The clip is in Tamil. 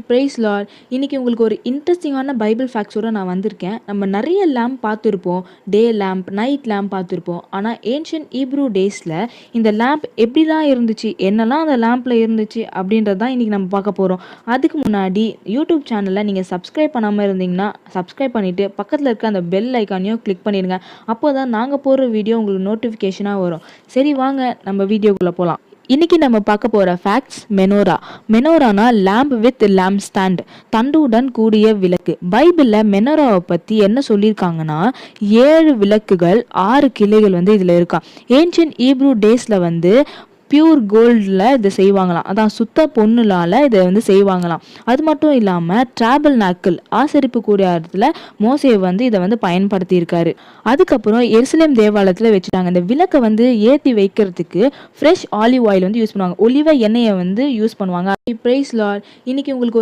Price Lord. இன்னைக்கு உங்களுக்கு ஒரு இன்ட்ரெஸ்டிங்கான பைபிள் ஃபேக்ட்ஸோட நான் வந்திருக்கேன். நம்ம நிறைய லேம்ப் பார்த்துருப்போம். டே லேம்ப், நைட் லேம்ப் பார்த்துருப்போம். ஆனால் ஏன்ஷியன்ட் ஈப்ரூ டேஸில் இந்த லேம்ப் எப்படிலாம் இருந்துச்சு, என்னெல்லாம் அந்த லேம்பில் இருந்துச்சு அப்படின்றது தான் இன்றைக்கி நம்ம பார்க்க போகிறோம். அதுக்கு முன்னாடி யூடியூப் சேனலில் நீங்கள் சப்ஸ்கிரைப் பண்ணாமல் இருந்தீங்கன்னா சப்ஸ்கிரைப் பண்ணிவிட்டு பக்கத்தில் இருக்க அந்த பெல் ஐக்கானையும் கிளிக் பண்ணிடுங்க. அப்போ தான் நாங்கள் போடுற வீடியோ உங்களுக்கு நோட்டிஃபிகேஷனாக வரும். சரி, வாங்க நம்ம வீடியோக்குள்ளே போகலாம். இன்னைக்கு நம்ம பார்க்க போகிற ஃபேக்ட்ஸ் மெனோரா. மெனோரானா லேம்ப் வித் லேம்ப் ஸ்டாண்ட், தண்டுடன் கூடிய விளக்கு. பைபிளில் மெனோராவை பற்றி என்ன சொல்லியிருக்காங்கன்னா 7 விளக்குகள் 6 கிளைகள் இதில் இருக்கா. ஏன்ஷியன்ட் ஈப்ரூ டேஸில் பியூர் கோல்டில் இதை செய்வாங்களாம். அதான் சுத்த பொண்ணுலால் இதை செய்வாங்களாம். அது மட்டும் இல்லாமல் டிராபிள் நாக்கிள் ஆசரிப்பு கூடியத்தில் மோசே இதை பயன்படுத்தியிருக்காரு. அதுக்கப்புறம் எருசலேம் தேவாலயத்தில் வச்சுட்டாங்க. இந்த விளக்கை ஏற்றி வைக்கிறதுக்கு ஃப்ரெஷ் ஆலிவ் ஆயில் யூஸ் பண்ணுவாங்க. ஒலிவ எண்ணெயை யூஸ் பண்ணுவாங்க. Praise Lord. இன்னைக்கு உங்களுக்கு ஒரு